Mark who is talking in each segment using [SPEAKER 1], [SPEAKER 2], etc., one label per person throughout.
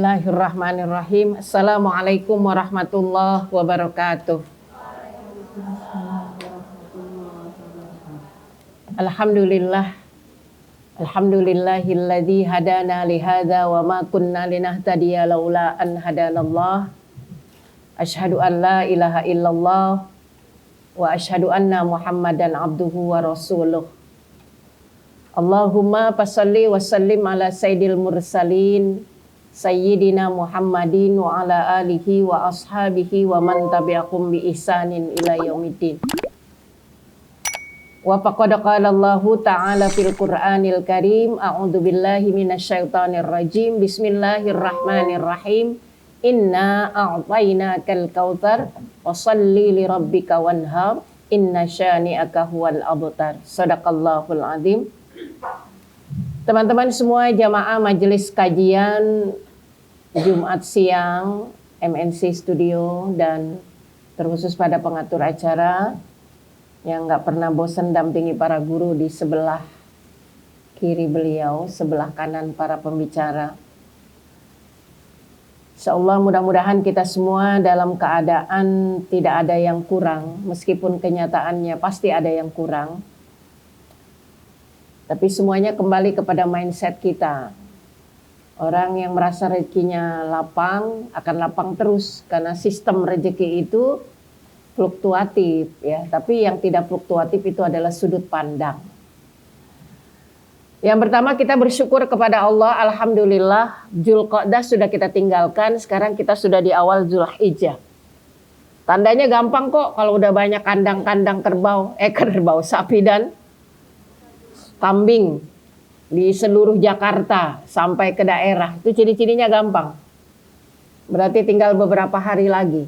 [SPEAKER 1] Bismillahirrahmanirrahim. Assalamualaikum warahmatullahi wabarakatuh. Alhamdulillah. Alhamdulillahilladzi hadana lihadza wa ma kunna linahtadiya laula an hadanallah. Asyhadu an la ilaha illallah wa asyhadu anna Muhammadan abduhu wa rasuluh. Allahumma fassalli wa sallim ala sayyidil mursalin Sayyidina Muhammadin wa ala alihi wa ashabihi wa man tabi'akum bi ihsanin ila yaumiddin. Wa faqad qala Allahu ta'ala fil Qur'anil Karim, a'udzu billahi minasyaitonir rajim. Bismillahirrahmanirrahim. Inna a'tainakal kautsar wa shalli li rabbika wanhar. Inna syani'aka huwal abtar. Shadaqallahul azim. Teman-teman semua jamaah majelis kajian Jumat siang MNC Studio dan terkhusus pada pengatur acara yang nggak pernah bosan dampingi para guru di sebelah kiri beliau, sebelah kanan para pembicara. Insyaallah mudah-mudahan kita semua dalam keadaan tidak ada yang kurang, meskipun kenyataannya pasti ada yang kurang. Tapi semuanya kembali kepada mindset kita. Orang yang merasa rezekinya lapang akan lapang terus karena sistem rezeki itu fluktuatif ya. Tapi yang tidak fluktuatif itu adalah sudut pandang. Yang pertama kita bersyukur kepada Allah, alhamdulillah Dzulqa'dah sudah kita tinggalkan, sekarang kita sudah di awal Dzulhijjah. Tandanya gampang kok kalau udah banyak kandang-kandang kerbau, sapi dan kambing di seluruh Jakarta sampai ke daerah. Itu ciri-cirinya gampang. Berarti tinggal beberapa hari lagi.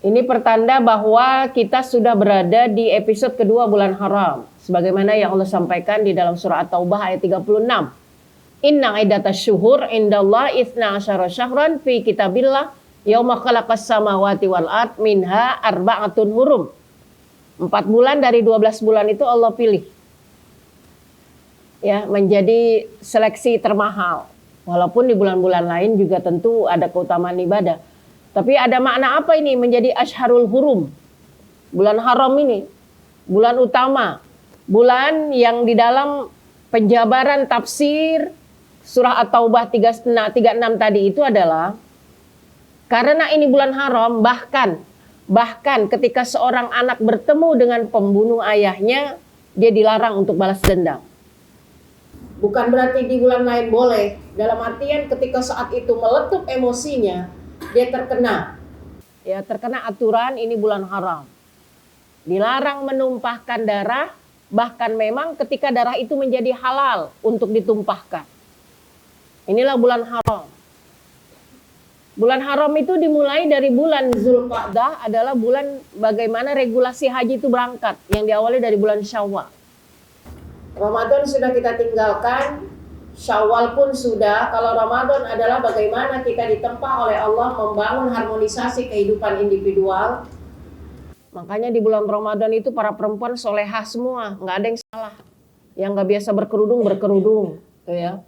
[SPEAKER 1] Ini pertanda bahwa kita sudah berada di episode kedua bulan haram. Sebagaimana yang Allah sampaikan di dalam surah At-Taubah ayat 36. Inna iddatasy syuhur indallah 12 syahran fi kitabillah yauma khalaqas samawati wal ard minha arba'atun hurum. 4 bulan dari 12 bulan itu Allah pilih ya menjadi seleksi termahal. Walaupun di bulan-bulan lain juga tentu ada keutamaan ibadah. Tapi ada makna apa ini menjadi Ashharul Hurum? Bulan haram ini, bulan utama, bulan yang di dalam penjabaran tafsir surah At-Taubah 36 tadi itu adalah karena ini bulan haram, bahkan ketika seorang anak bertemu dengan pembunuh ayahnya, dia dilarang untuk balas dendam. Bukan berarti di bulan lain boleh. Dalam artian ketika saat itu meletup emosinya, dia terkena. Ya, terkena aturan ini bulan haram. Dilarang menumpahkan darah, bahkan memang ketika darah itu menjadi halal untuk ditumpahkan. Inilah bulan haram. Bulan haram itu dimulai dari bulan Dzulqa'dah, adalah bulan bagaimana regulasi haji itu berangkat, yang diawali dari bulan Syawal. Ramadan sudah kita tinggalkan, Syawal pun sudah. Kalau Ramadan adalah bagaimana kita ditempa oleh Allah membangun harmonisasi kehidupan individual. Makanya di bulan Ramadan itu para perempuan solehah semua, nggak ada yang salah. Yang nggak biasa berkerudung, tuh ya.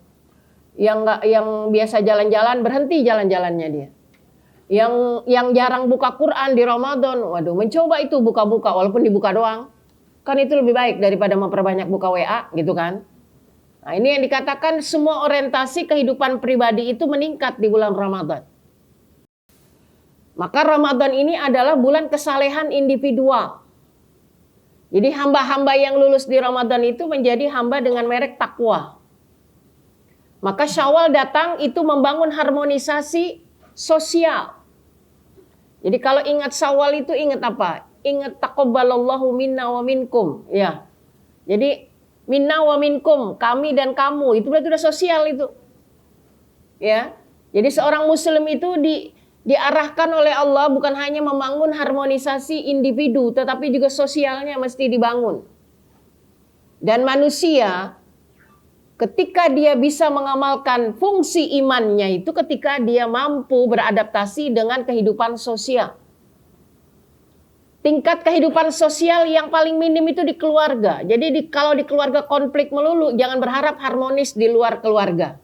[SPEAKER 1] Yang biasa jalan-jalan berhenti jalan-jalannya dia. Yang jarang buka Quran di Ramadan, waduh mencoba itu buka-buka walaupun dibuka doang. Kan itu lebih baik daripada memperbanyak buka WA gitu kan. Nah, ini yang dikatakan semua orientasi kehidupan pribadi itu meningkat di bulan Ramadan. Maka Ramadan ini adalah bulan kesalehan individual. Jadi hamba-hamba yang lulus di Ramadan itu menjadi hamba dengan merek takwa. Maka Syawal datang itu membangun harmonisasi sosial. Jadi kalau ingat Syawal itu ingat apa? Ingat taqabbalallahu minna wa minkum. Ya. Jadi minna wa minkum, kami dan kamu, itu berarti sudah sosial itu. Ya. Jadi seorang muslim itu diarahkan oleh Allah bukan hanya membangun harmonisasi individu, tetapi juga sosialnya mesti dibangun. Dan manusia ketika dia bisa mengamalkan fungsi imannya itu ketika dia mampu beradaptasi dengan kehidupan sosial. Tingkat kehidupan sosial yang paling minim itu di keluarga. Jadi kalau di keluarga konflik melulu, jangan berharap harmonis di luar keluarga.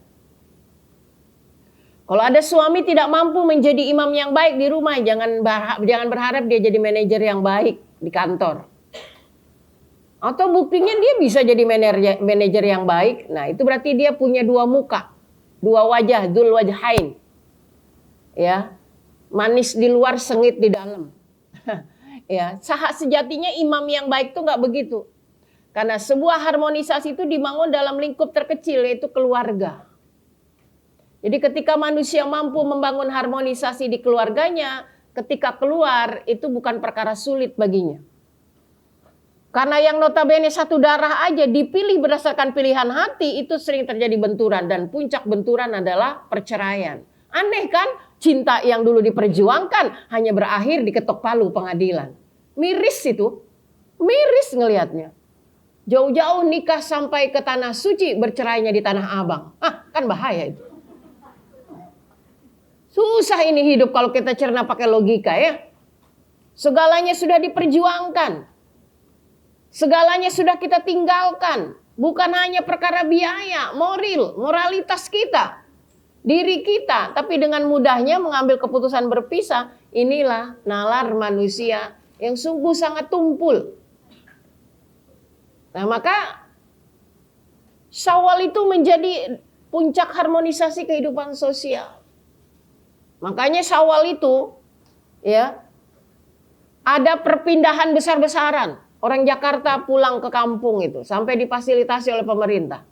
[SPEAKER 1] Kalau ada suami tidak mampu menjadi imam yang baik di rumah, jangan berharap dia jadi manajer yang baik di kantor. Atau buktinya dia bisa jadi manajer yang baik. Nah, itu berarti dia punya dua muka, dua wajah, dzul wajhain. Ya. Manis di luar, sengit di dalam. Ya, sejatinya imam yang baik itu nggak begitu. Karena sebuah harmonisasi itu dibangun dalam lingkup terkecil, yaitu keluarga. Jadi ketika manusia mampu membangun harmonisasi di keluarganya, ketika keluar itu bukan perkara sulit baginya. Karena yang notabene satu darah aja dipilih berdasarkan pilihan hati, itu sering terjadi benturan. Dan puncak benturan adalah perceraian. Aneh kan? Cinta yang dulu diperjuangkan hanya berakhir di ketok palu pengadilan. Miris itu. Miris ngelihatnya. Jauh-jauh nikah sampai ke tanah suci, bercerainya di Tanah Abang. Kan bahaya itu. Susah ini hidup kalau kita cerna pakai logika ya. Segalanya sudah diperjuangkan. Segalanya sudah kita tinggalkan. Bukan hanya perkara biaya, moralitas kita. Diri kita. Tapi dengan mudahnya mengambil keputusan berpisah. Inilah nalar manusia yang sungguh sangat tumpul. Nah maka Syawal itu menjadi puncak harmonisasi kehidupan sosial. Makanya Syawal itu ya ada perpindahan besar-besaran. Orang Jakarta pulang ke kampung itu sampai difasilitasi oleh pemerintah.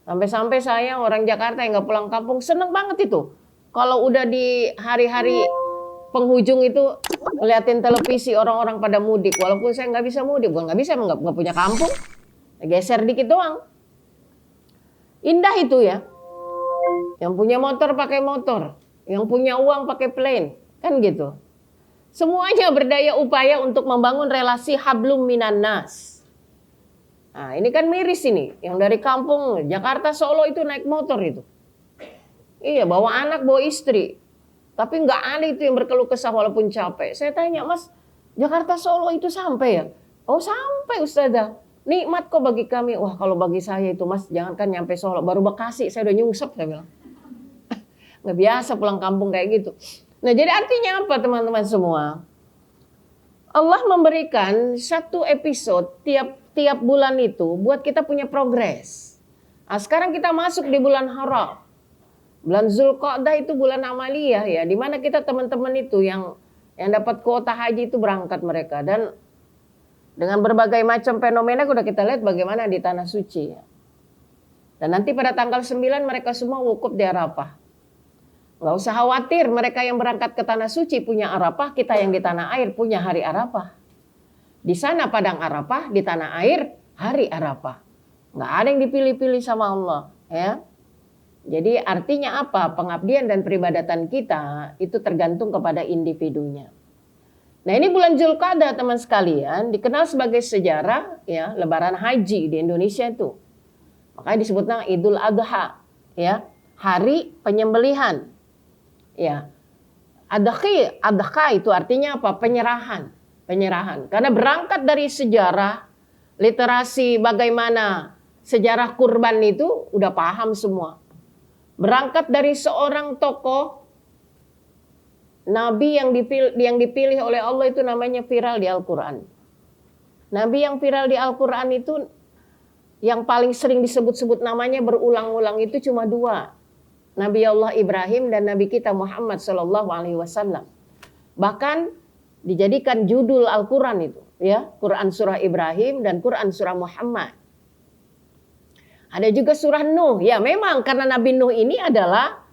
[SPEAKER 1] Sampai-sampai saya orang Jakarta yang nggak pulang kampung seneng banget itu. Kalau udah di hari-hari penghujung itu ngeliatin televisi orang-orang pada mudik. Walaupun saya nggak bisa mudik, nggak bisa, nggak punya kampung. Geser dikit doang. Indah itu ya. Yang punya motor pakai motor. Yang punya uang pakai plane. Kan gitu. Semuanya berdaya upaya untuk membangun relasi hablum minan nas. Nah ini kan miris ini. Yang dari kampung Jakarta Solo itu naik motor itu. Iya bawa anak bawa istri. Tapi nggak ada itu yang berkeluh kesah walaupun capek. Saya tanya Mas Jakarta Solo itu sampai ya? Oh sampai Ustazah. Nikmat kok bagi kami. Wah kalau bagi saya itu Mas jangankan nyampe Solo. Baru Bekasi saya udah nyungsep saya bilang. Nggak biasa pulang kampung kayak gitu. Nah jadi artinya apa teman-teman semua? Allah memberikan satu episode tiap bulan itu buat kita punya progres. Nah, sekarang kita masuk di bulan Haram. Bulan Zulqa'dah itu bulan amaliyah ya. Dimana kita teman-teman itu yang dapat kuota haji itu berangkat mereka. Dan dengan berbagai macam fenomena udah kita lihat bagaimana di Tanah Suci ya. Dan nanti pada tanggal 9 mereka semua wukuf di Arafah. Nggak usah khawatir mereka yang berangkat ke Tanah Suci punya Arafah, kita yang di tanah air punya hari Arafah. Di sana padang Arafah, di tanah air hari Arafah. Nggak ada yang dipilih-pilih sama Allah. Ya. Jadi artinya apa? Pengabdian dan peribadatan kita itu tergantung kepada individunya. Nah ini bulan Zulqa'dah teman sekalian dikenal sebagai sejarah ya Lebaran Haji di Indonesia itu. Makanya disebutnya Idul Adha ya hari penyembelihan. Ya, adha itu artinya apa? Penyerahan. Karena berangkat dari sejarah, literasi bagaimana sejarah kurban itu udah paham semua. Berangkat dari seorang tokoh nabi yang dipilih oleh Allah itu namanya viral di Al-Quran. Nabi yang viral di Al-Quran itu yang paling sering disebut-sebut namanya berulang-ulang itu cuma dua. Nabi Allah Ibrahim dan Nabi kita Muhammad Sallallahu Alaihi Wasallam. Bahkan dijadikan judul Al-Quran itu, ya Quran surah Ibrahim dan Quran surah Muhammad. Ada juga surah Nuh. Ya memang karena Nabi Nuh ini adalah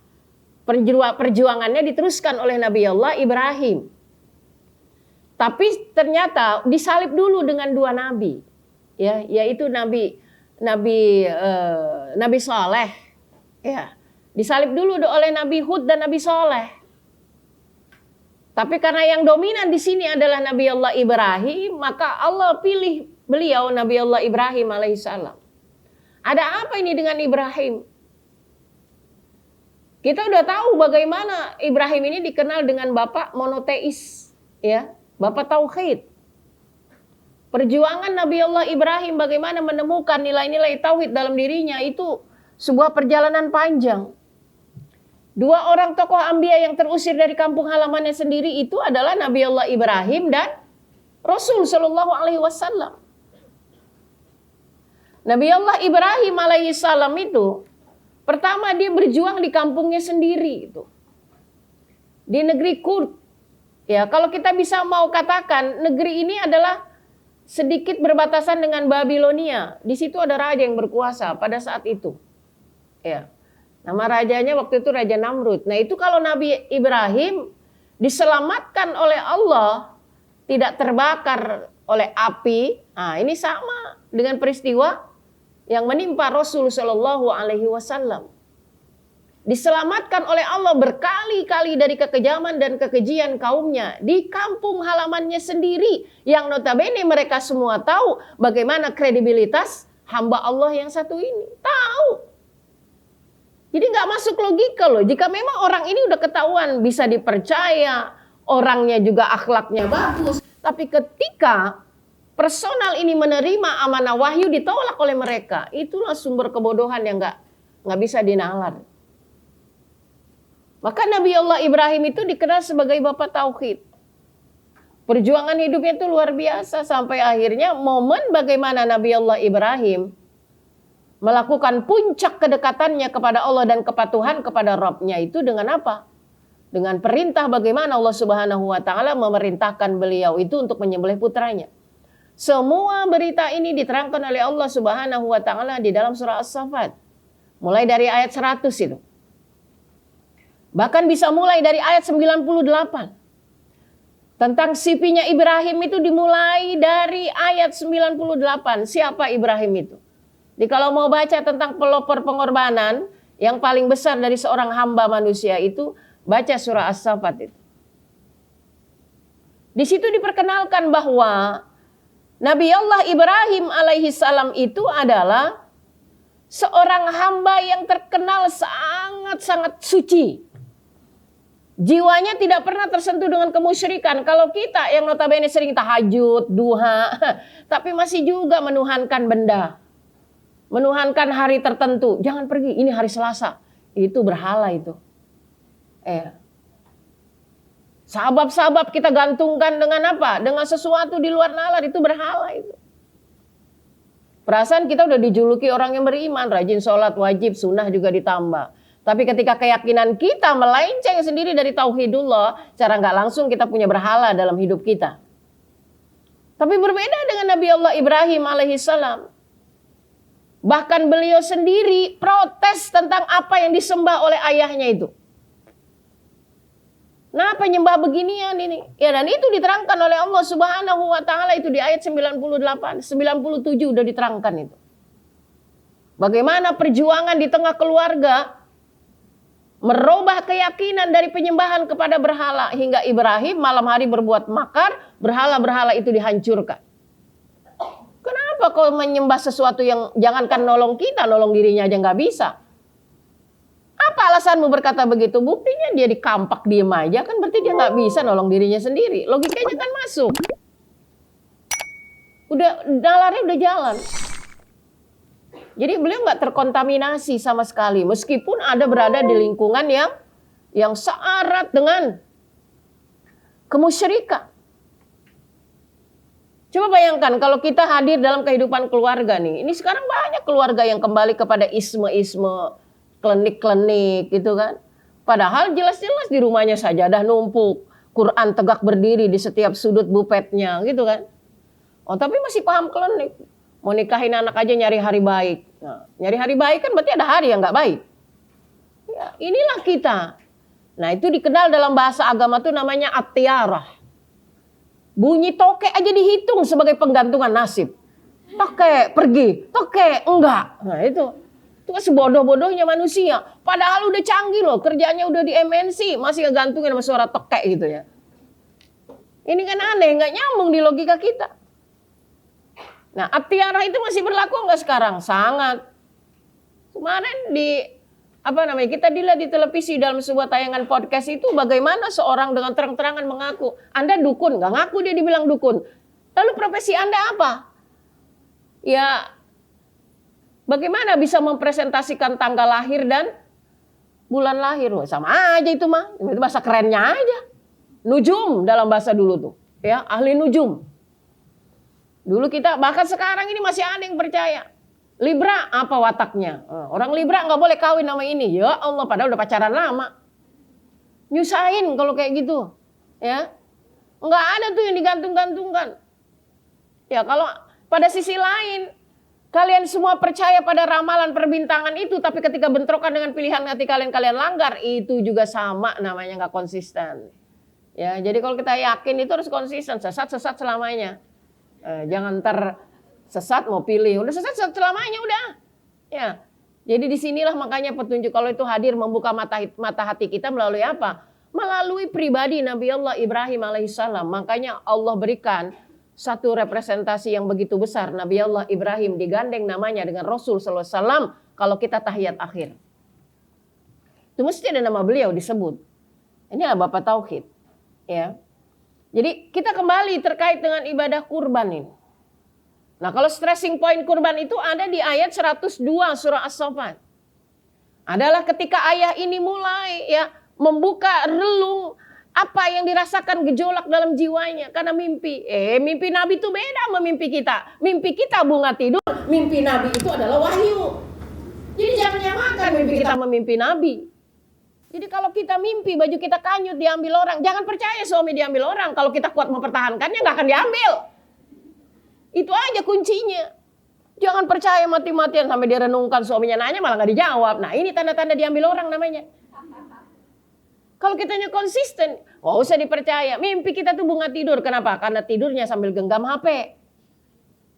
[SPEAKER 1] perjuangannya diteruskan oleh Nabi Allah Ibrahim. Tapi ternyata disalib dulu dengan dua nabi, ya yaitu Nabi Saleh, ya. Disalib dulu oleh Nabi Hud dan Nabi Saleh. Tapi karena yang dominan di sini adalah Nabi Allah Ibrahim, maka Allah pilih beliau Nabi Allah Ibrahim alaihissalam. Ada apa ini dengan Ibrahim? Kita udah tahu bagaimana Ibrahim ini dikenal dengan bapak monoteis, ya, bapak tauhid. Perjuangan Nabi Allah Ibrahim bagaimana menemukan nilai-nilai tauhid dalam dirinya itu sebuah perjalanan panjang. Dua orang tokoh Anbiya yang terusir dari kampung halamannya sendiri itu adalah Nabi Allah Ibrahim dan Rasul Shallallahu Alaihi Wasallam. Nabi Allah Ibrahim alaihi salam itu pertama dia berjuang di kampungnya sendiri itu. Di negeri Kurd. Ya, kalau kita bisa mau katakan negeri ini adalah sedikit berbatasan dengan Babilonia. Di situ ada raja yang berkuasa pada saat itu. Ya. Nama rajanya waktu itu Raja Namrud. Nah, itu kalau Nabi Ibrahim diselamatkan oleh Allah, tidak terbakar oleh api. Nah, ini sama dengan peristiwa yang menimpa Rasul Shallallahu Alaihi Wasallam. Diselamatkan oleh Allah berkali-kali dari kekejaman dan kekejian kaumnya di kampung halamannya sendiri, yang notabene mereka semua tahu bagaimana kredibilitas hamba Allah yang satu ini. Tahu. Jadi nggak masuk logika loh. Jika memang orang ini udah ketahuan bisa dipercaya, orangnya juga akhlaknya bagus, tapi ketika personal ini menerima amanah wahyu ditolak oleh mereka, itulah sumber kebodohan yang nggak bisa dinalar. Maka Nabi Allah Ibrahim itu dikenal sebagai bapak tauhid. Perjuangan hidupnya itu luar biasa sampai akhirnya momen bagaimana Nabi Allah Ibrahim melakukan puncak kedekatannya kepada Allah dan kepatuhan kepada Rabb-nya itu dengan apa? Dengan perintah bagaimana Allah Subhanahu wa taala memerintahkan beliau itu untuk menyembelih putranya. Semua berita ini diterangkan oleh Allah Subhanahu wa taala di dalam surah As-Saffat. Mulai dari ayat 100 itu. Bahkan bisa mulai dari ayat 98. Tentang sipinya Ibrahim itu dimulai dari ayat 98. Siapa Ibrahim itu? Jadi kalau mau baca tentang pelopor pengorbanan yang paling besar dari seorang hamba manusia itu, baca surah As-Saffat itu. Di situ diperkenalkan bahwa Nabi Allah Ibrahim alaihi salam itu adalah seorang hamba yang terkenal sangat-sangat suci. Jiwanya tidak pernah tersentuh dengan kemusyrikan. Kalau kita yang notabene sering tahajud, duha, tapi masih juga menuhankan benda. Menuhankan hari tertentu. Jangan pergi, ini hari Selasa. Itu berhala itu. Sabab-sabab kita gantungkan dengan apa? Dengan sesuatu di luar nalar, itu berhala itu. Perasaan kita udah dijuluki orang yang beriman, rajin sholat, wajib, sunnah juga ditambah. Tapi ketika keyakinan kita melenceng sendiri dari tauhidullah, cara nggak langsung kita punya berhala dalam hidup kita. Tapi berbeda dengan Nabi Allah Ibrahim alaihissalam. Bahkan beliau sendiri protes tentang apa yang disembah oleh ayahnya itu. Nah, penyembah beginian ini. Ya, dan itu diterangkan oleh Allah Subhanahu wa taala itu di ayat 98, 97 udah diterangkan itu. Bagaimana perjuangan di tengah keluarga merubah keyakinan dari penyembahan kepada berhala hingga Ibrahim malam hari berbuat makar, berhala-berhala itu dihancurkan. Kenapa kau menyembah sesuatu yang jangankan nolong kita, nolong dirinya aja nggak bisa? Apa alasanmu berkata begitu? Buktinya dia dikampak diem aja, kan berarti dia nggak bisa nolong dirinya sendiri. Logikanya kan masuk. Udah nalarnya udah jalan. Jadi beliau nggak terkontaminasi sama sekali, meskipun ada berada di lingkungan yang syarat dengan kemusyrikan. Coba bayangkan kalau kita hadir dalam kehidupan keluarga nih. Ini sekarang banyak keluarga yang kembali kepada isme-isme, klinik-klinik gitu kan. Padahal jelas-jelas di rumahnya sajadah numpuk, Quran tegak berdiri di setiap sudut bupetnya gitu kan. Oh, tapi masih paham klinik. Mau nikahin anak aja nyari hari baik. Nah, nyari hari baik kan berarti ada hari yang nggak baik. Ya, inilah kita. Nah, itu dikenal dalam bahasa agama itu namanya at-tiarah. Bunyi toke aja dihitung sebagai penggantungan nasib. Toke pergi, toke enggak. Nah, itu kan sebodoh-bodohnya manusia. Padahal udah canggih loh, kerjanya udah di MNC, masih ngegantungin sama suara toke gitu ya. Ini kan aneh, nggak nyambung di logika kita. Nah, at-tiarah itu masih berlaku nggak sekarang? Sangat. Kemarin kita dilihat di televisi dalam sebuah tayangan podcast itu bagaimana seorang dengan terang-terangan mengaku, Anda dukun, nggak ngaku dia dibilang dukun. Lalu profesi Anda apa? Ya, bagaimana bisa mempresentasikan tanggal lahir dan bulan lahir. Sama aja itu mah, itu bahasa kerennya aja. Nujum dalam bahasa dulu tuh, ya, ahli nujum. Dulu kita, bahkan sekarang ini masih ada yang percaya. Libra apa wataknya? Orang Libra nggak boleh kawin sama ini. Ya Allah, padahal udah pacaran lama. Nyusahin kalau kayak gitu, ya. Nggak ada tuh yang digantung-gantungkan. Ya kalau pada sisi lain, kalian semua percaya pada ramalan perbintangan itu, tapi ketika bentrokan dengan pilihan hati kalian langgar, itu juga sama, namanya nggak konsisten. Ya, jadi kalau kita yakin itu harus konsisten, sesat selamanya. Jangan tersesat mau pilih, udah sesat selamanya udah. Ya, jadi disinilah makanya petunjuk kalau itu hadir membuka mata hati kita melalui apa? Melalui pribadi Nabi Allah Ibrahim alaihissalam. Makanya Allah berikan satu representasi yang begitu besar. Nabi Allah Ibrahim digandeng namanya dengan Rasul sallallahu alaihi wasallam kalau kita tahiyat akhir. Itu mesti ada nama beliau disebut. Ini adalah Bapak Tauhid. Ya. Jadi kita kembali terkait dengan ibadah kurban ini. Nah kalau stressing point kurban itu ada di ayat 102 surah As-Saffat. Adalah ketika ayah ini mulai ya membuka relung apa yang dirasakan gejolak dalam jiwanya karena mimpi. Mimpi Nabi itu beda sama mimpi kita. Mimpi kita bunga tidur, mimpi Nabi itu adalah wahyu. Jadi jangan nyamakan mimpi kita sama mimpi Nabi. Jadi kalau kita mimpi baju kita kanyut diambil orang, jangan percaya suami diambil orang. Kalau kita kuat mempertahankannya nggak akan diambil. Itu aja kuncinya. Jangan percaya mati-matian sampai dia renungkan suaminya nanya malah nggak dijawab. Nah ini tanda-tanda diambil orang namanya. Kalau kitanya konsisten, nggak usah dipercaya. Mimpi kita tuh bunga tidur. Kenapa? Karena tidurnya sambil genggam HP.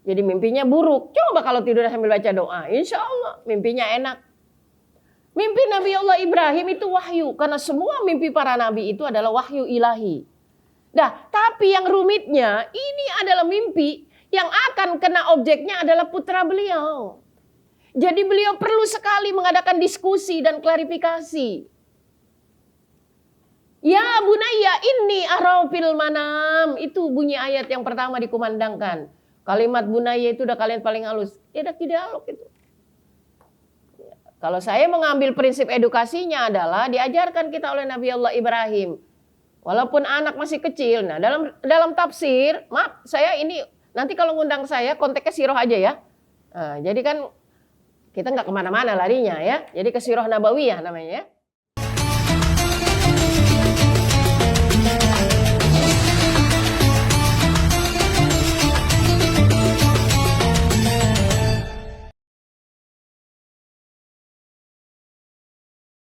[SPEAKER 1] Jadi mimpinya buruk. Coba kalau tidurnya sambil baca doa. Insya Allah mimpinya enak. Mimpi Nabi Allah Ibrahim itu wahyu. Karena semua mimpi para nabi itu adalah wahyu ilahi. Nah, tapi yang rumitnya ini adalah mimpi yang akan kena objeknya adalah putra beliau. Jadi beliau perlu sekali mengadakan diskusi dan klarifikasi. Ya bunayya inni arau fil manam. Itu bunyi ayat yang pertama dikumandangkan. Kalimat bunayya itu udah kalian paling halus. Tidak dialog itu. Kalau saya mengambil prinsip edukasinya adalah diajarkan kita oleh Nabi Allah Ibrahim. Walaupun anak masih kecil. Nah dalam tafsir, maaf saya ini nanti kalau ngundang saya konteksnya sirah aja ya. Nah, jadi kan kita nggak kemana-mana larinya ya. Jadi ke sirah nabawiyah namanya ya.